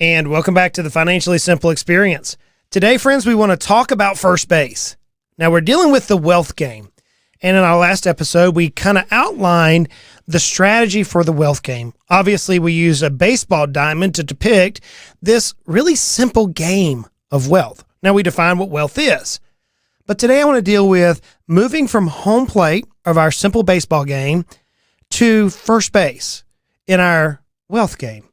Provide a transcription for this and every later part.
And welcome back to the Financially Simple Experience. Today, friends, we want to talk about first base. Now, we're dealing with the wealth game. And in our last episode, we kind of outlined the strategy for the wealth game. Obviously, we use a baseball diamond to depict this really simple game of wealth. Now, we define what wealth is. But today, I want to deal with moving from home plate of our simple baseball game to first base in our wealth game.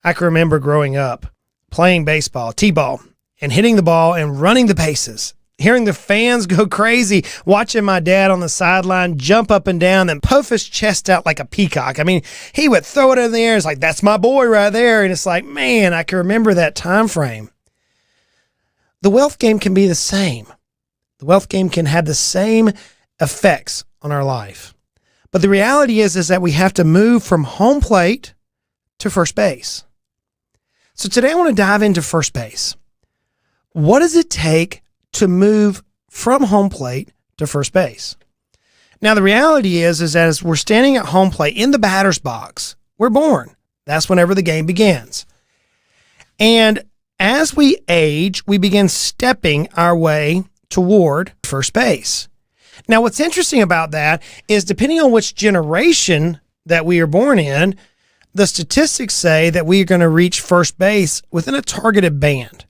I can remember growing up, playing baseball, T-ball, and hitting the ball and running the bases, hearing the fans go crazy, watching my dad on the sideline jump up and down and puff his chest out like a peacock. I mean, he would throw it in the air. It's like, that's my boy right there. And it's like, man, I can remember that time frame. The wealth game can be the same. The wealth game can have the same effects on our life. But the reality is that we have to move from home plate to first base. So today I want to dive into first base. What does it take to move from home plate to first base? Now, the reality is that as we're standing at home plate in the batter's box, we're born. That's whenever the game begins. And as we age, we begin stepping our way toward first base. Now, what's interesting about that is depending on which generation that we are born in, the statistics say that we are going to reach first base within a targeted band.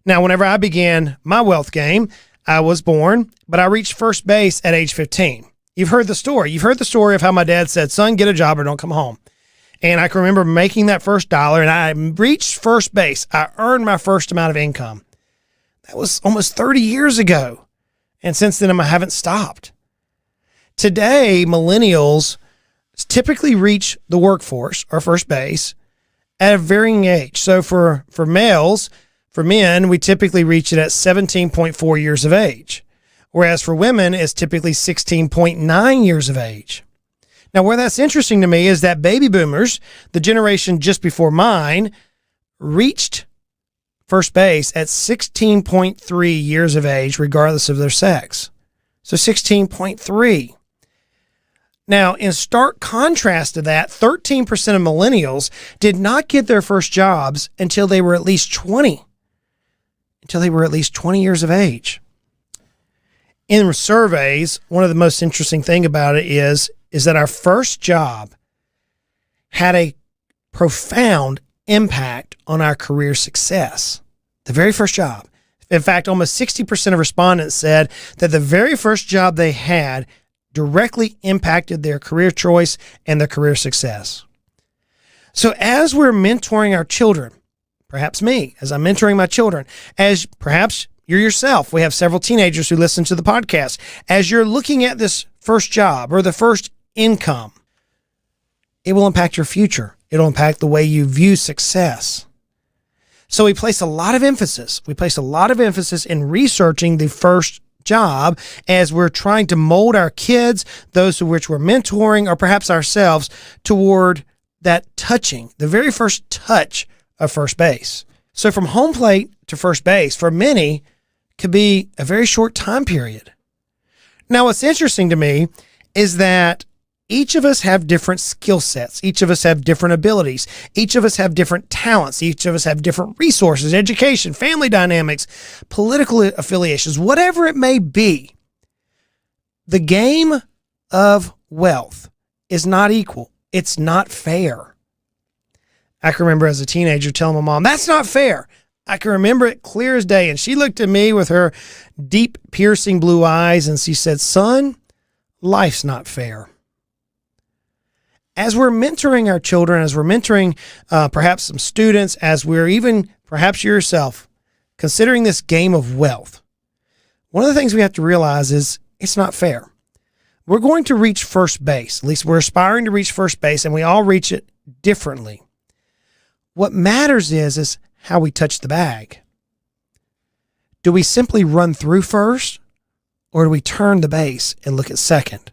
Now, whenever I began my wealth game, I was born, but I reached first base at age 15. You've heard the story. You've heard the story of how my dad said, son, get a job or don't come home. And I can remember making that first dollar, and I reached first base. I earned my first amount of income. That was almost 30 years ago. And since then, I haven't stopped. Today, millennials typically reach the workforce or first base at a varying age. So for males, for men, we typically reach it at 17.4 years of age, whereas for women, it's typically 16.9 years of age. Now, where that's interesting to me is that baby boomers, the generation just before mine, reached first base at 16.3 years of age, regardless of their sex. So 16.3. Now, in stark contrast to that, 13% of millennials did not get their first jobs until they were at least 20. Until they were at least 20 years of age. In surveys, one of the most interesting thing about it is that our first job had a profound impact on our career success. The very first job. In fact, almost 60% of respondents said that the very first job they had directly impacted their career choice and their career success. So as we're mentoring our children, perhaps me, as I'm mentoring my children, as perhaps you're yourself, we have several teenagers who listen to the podcast, as you're looking at this first job or the first income, it will impact your future. It'll impact the way you view success. So we place a lot of emphasis. We place a lot of emphasis in researching the first job as we're trying to mold our kids, those of which we're mentoring, or perhaps ourselves, toward that touching, the very first touch of first base. So from home plate to first base, for many, could be a very short time period. Now, what's interesting to me is that each of us have different skill sets. Each of us have different abilities. Each of us have different talents. Each of us have different resources, education, family dynamics, political affiliations, whatever it may be. The game of wealth is not equal. It's not fair. I can remember as a teenager telling my mom, that's not fair. I can remember it clear as day. And she looked at me with her deep, piercing blue eyes and she said, son, life's not fair. As we're mentoring our children, as we're mentoring perhaps some students, as we're even, perhaps yourself, considering this game of wealth, one of the things we have to realize is it's not fair. We're going to reach first base. At least we're aspiring to reach first base, and we all reach it differently. What matters is how we touch the bag. Do we simply run through first, or do we turn the base and look at second?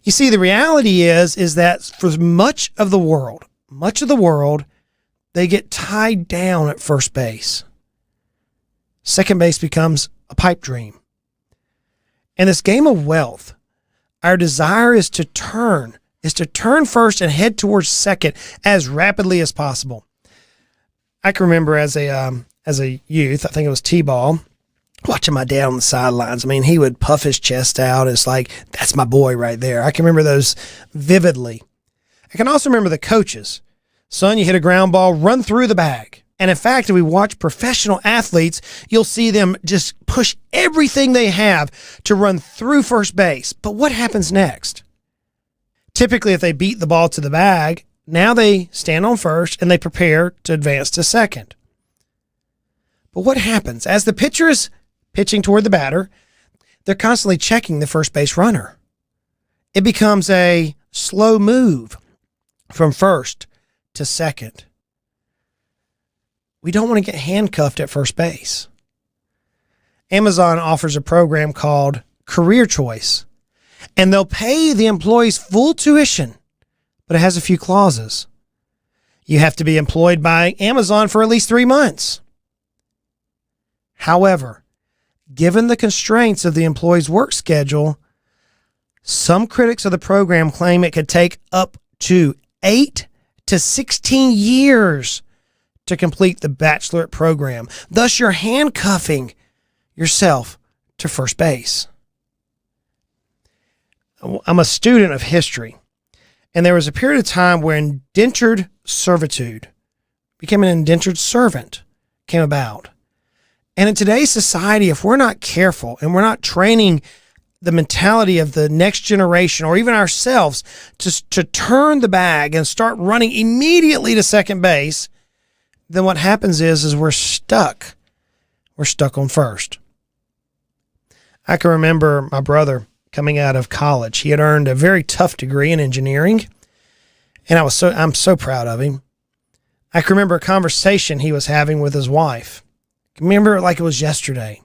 You see, the reality is that for much of the world, they get tied down at first base. Second base becomes a pipe dream. In this game of wealth, our desire is to turn first and head towards second as rapidly as possible. I can remember as a youth, I think it was T-ball, watching my dad on the sidelines. I mean, he would puff his chest out. It's like, that's my boy right there. I can remember those vividly. I can also remember the coaches. Son, you hit a ground ball, run through the bag. And in fact, if we watch professional athletes, you'll see them just push everything they have to run through first base. But what happens next? Typically, if they beat the ball to the bag, now they stand on first and they prepare to advance to second. But what happens? As the pitcher is pitching toward the batter, they're constantly checking the first base runner. It becomes a slow move from first to second. We don't want to get handcuffed at first base. Amazon offers a program called Career Choice, and they'll pay the employees full tuition, but it has a few clauses. You have to be employed by Amazon for at least 3 months. However, given the constraints of the employee's work schedule, some critics of the program claim it could take up to 8 to 16 years to complete the bachelorette program. Thus, you're handcuffing yourself to first base. I'm a student of history, and there was a period of time where indentured servitude, became an indentured servant, came about. And in today's society, if we're not careful and we're not training the mentality of the next generation or even ourselves to turn the bag and start running immediately to second base, then what happens is we're stuck. We're stuck on first. I can remember my brother coming out of college. He had earned a very tough degree in engineering, and I'm so proud of him. I can remember a conversation he was having with his wife. I can remember it like it was yesterday.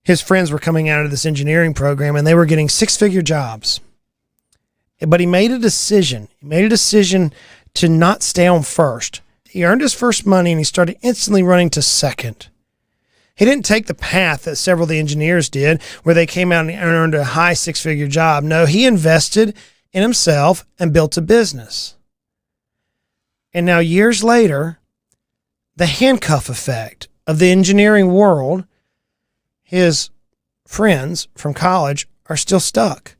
His friends were coming out of this engineering program, and they were getting six-figure jobs. But he made a decision. He made a decision to not stay on first. He earned his first money, and he started instantly running to second. He didn't take the path that several of the engineers did, where they came out and earned a high six-figure job. No, he invested in himself and built a business. And now years later, the handcuff effect of the engineering world, his friends from college are still stuck.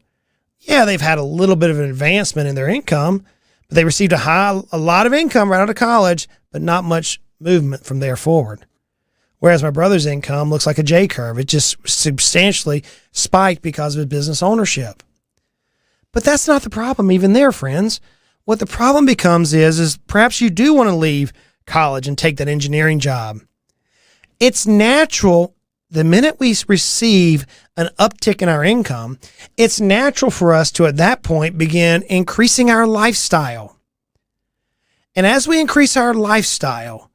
Yeah, they've had a little bit of an advancement in their income, but they received a lot of income right out of college, but not much movement from there forward. Whereas my brother's income looks like a J curve. It just substantially spiked because of his business ownership. But that's not the problem even there, friends. What the problem becomes is perhaps you do want to leave college and take that engineering job. It's natural. The minute we receive an uptick in our income, it's natural for us to, at that point, begin increasing our lifestyle. And as we increase our lifestyle,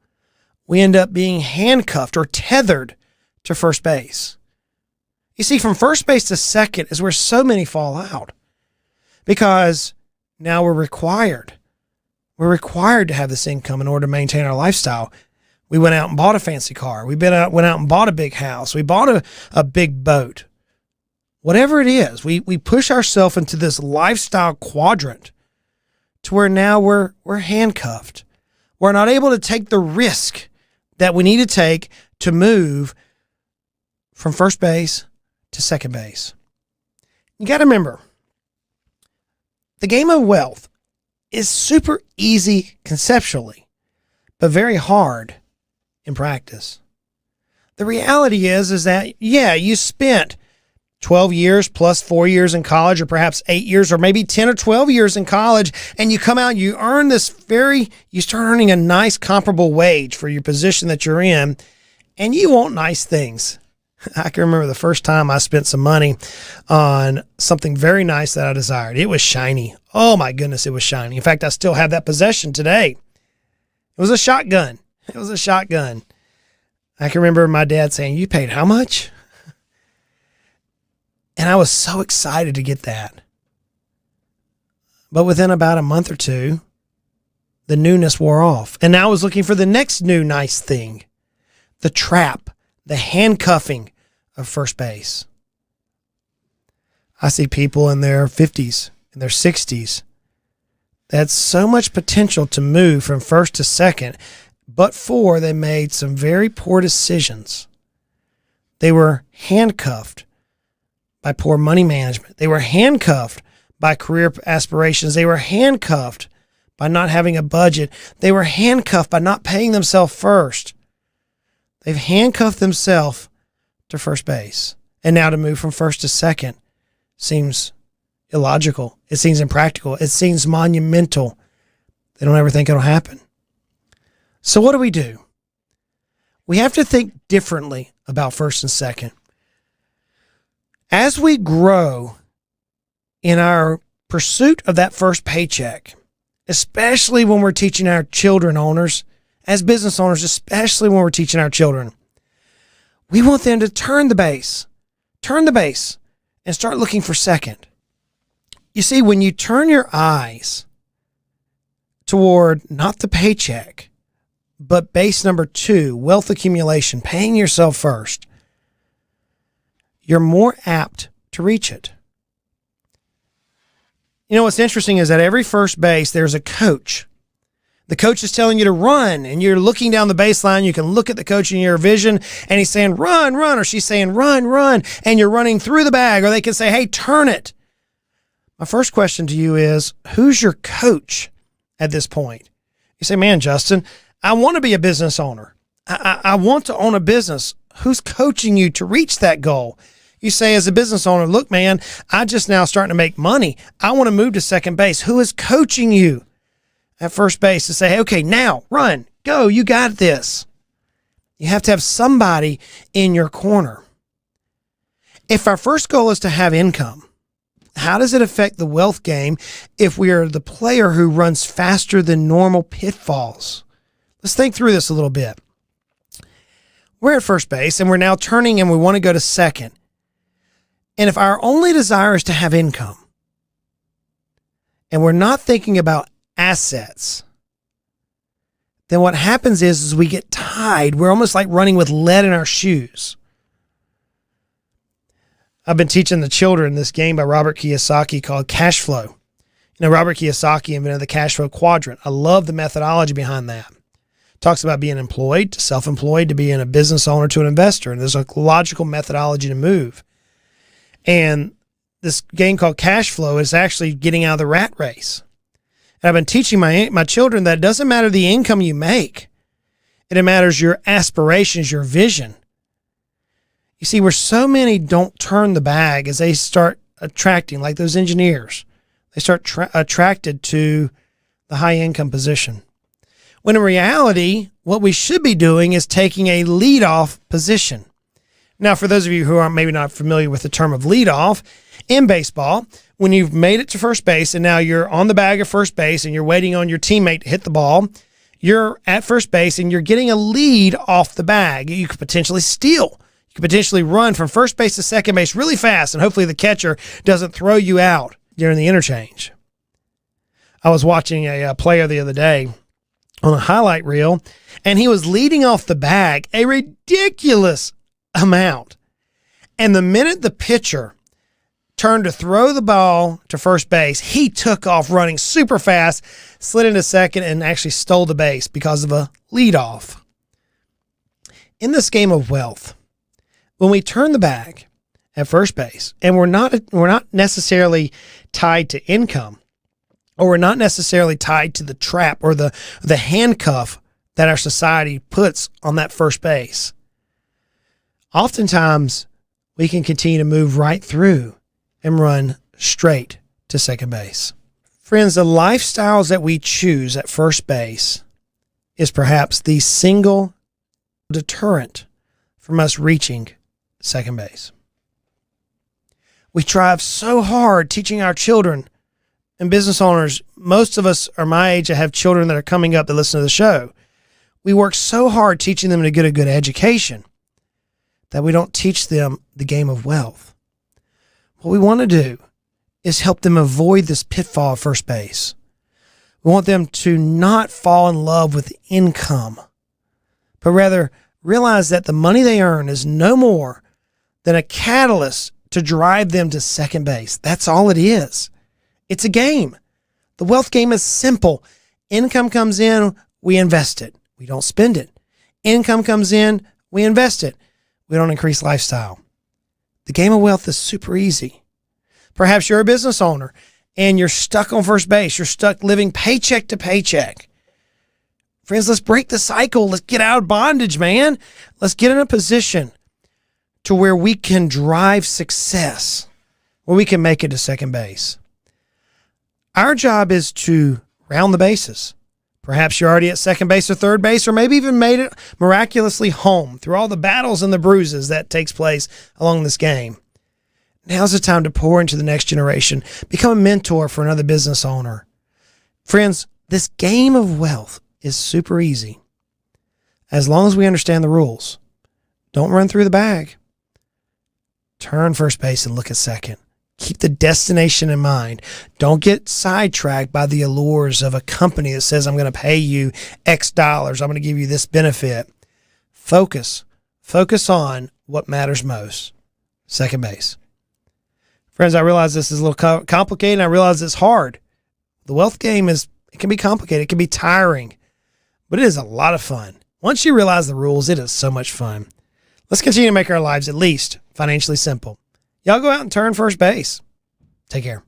we end up being handcuffed or tethered to first base. You see, from first base to second is where so many fall out, because now we're required. We're required to have this income in order to maintain our lifestyle. We went out and bought a fancy car. We went out and bought a big house. We bought a big boat. Whatever it is, we push ourselves into this lifestyle quadrant to where now we're handcuffed. We're not able to take the risk that we need to take to move from first base to second base. You got to remember, the game of wealth is super easy conceptually, but very hard in practice. The reality is that, yeah, you spent 12 years plus 4 years in college, or perhaps 8 years, or maybe 10 or 12 years in college, and you come out, you earn you start earning a nice comparable wage for your position that you're in, and you want nice things. I can remember the first time I spent some money on something very nice that I desired. It was shiny. Oh my goodness, it was shiny. In fact, I still have that possession today. It was a shotgun. It was a shotgun. I can remember my dad saying, "You paid how much?" And I was so excited to get that. But within about a month or two, the newness wore off. And now I was looking for the next new nice thing. The trap, the handcuffing of first base. I see people in their 50s, in their 60s. They had so much potential to move from first to second, but for they made some very poor decisions. They were handcuffed by poor money management. They were handcuffed by career aspirations. They were handcuffed by not having a budget. They were handcuffed by not paying themselves first. They've handcuffed themselves to first base. And now to move from first to second seems illogical. It seems impractical. It seems monumental. They don't ever think it'll happen. So what do? We have to think differently about first and second. As we grow in our pursuit of that first paycheck, especially when we're teaching our children owners, as business owners, especially when we're teaching our children, we want them to turn the base, and start looking for second. You see, when you turn your eyes toward not the paycheck, but base number 2, wealth accumulation, paying yourself first, you're more apt to reach it. You know, what's interesting is that every first base, there's a coach. The coach is telling you to run, and you're looking down the baseline. You can look at the coach in your vision, and he's saying, run, or she's saying, run, and you're running through the bag, or they can say, hey, turn it. My first question to you is, who's your coach at this point? You say, man, Justin, I want to be a business owner. I want to own a business. Who's coaching you to reach that goal? You say, as a business owner, look, man, I just now starting to make money. I want to move to second base. Who is coaching you at first base to say, hey, okay, now run, go, you got this? You have to have somebody in your corner. If our first goal is to have income, how does it affect the wealth game if we are the player who runs faster than normal pitfalls? Let's think through this a little bit. We're at first base and we're now turning and we want to go to second. And if our only desire is to have income and we're not thinking about assets, then what happens is we get tied. We're almost like running with lead in our shoes. I've been teaching the children this game by Robert Kiyosaki called Cash Flow. You know, Robert Kiyosaki invented the cash flow quadrant. I love the methodology behind that. Talks about being employed to self-employed to being a business owner to an investor. And there's a logical methodology to move. And this game called Cash Flow is actually getting out of the rat race. And I've been teaching my children that it doesn't matter the income you make. It matters your aspirations, your vision. You see, where so many don't turn the bag as they start attracting, like those engineers, they start attracted to the high income position. When in reality, what we should be doing is taking a leadoff position. Now, for those of you who are maybe not familiar with the term of leadoff, in baseball, when you've made it to first base and now you're on the bag of first base and you're waiting on your teammate to hit the ball, you're at first base and you're getting a lead off the bag. You could potentially steal. You could potentially run from first base to second base really fast, and hopefully the catcher doesn't throw you out during the interchange. I was watching a player the other day on a highlight reel, and he was leading off the bag a ridiculous amount. And the minute the pitcher turned to throw the ball to first base, he took off running super fast, slid into second, and actually stole the base because of a leadoff. In this game of wealth, when we turn the bag at first base and we're not necessarily tied to income, or we're not necessarily tied to the trap or the handcuff that our society puts on that first base, oftentimes we can continue to move right through and run straight to second base. Friends, the lifestyles that we choose at first base is perhaps the single deterrent from us reaching second base. We strive so hard teaching our children and business owners. Most of us are my age that have children that are coming up that listen to the show. We work so hard teaching them to get a good education that we don't teach them the game of wealth. What we want to do is help them avoid this pitfall at first base. We want them to not fall in love with income, but rather realize that the money they earn is no more than a catalyst to drive them to second base. That's all it is. It's a game. The wealth game is simple. Income comes in, we invest it. We don't spend it. Income comes in, we invest it. We don't increase lifestyle. The game of wealth is super easy. Perhaps you're a business owner and you're stuck on first base. You're stuck living paycheck to paycheck. Friends, let's break the cycle. Let's get out of bondage, man. Let's get in a position to where we can drive success, where we can make it to second base. Our job is to round the bases. Perhaps you're already at second base or third base, or maybe even made it miraculously home through all the battles and the bruises that takes place along this game. Now's the time to pour into the next generation. Become a mentor for another business owner. Friends, this game of wealth is super easy as long as we understand the rules. Don't run through the bag. Turn first base and look at second. Keep the destination in mind. Don't get sidetracked by the allures of a company that says, I'm going to pay you X dollars. I'm going to give you this benefit. Focus on what matters most. Second base. Friends, I realize this is a little complicated. I realize it's hard. The wealth game it can be complicated. It can be tiring, but it is a lot of fun. Once you realize the rules, it is so much fun. Let's continue to make our lives at least financially simple. Y'all go out and turn first base. Take care.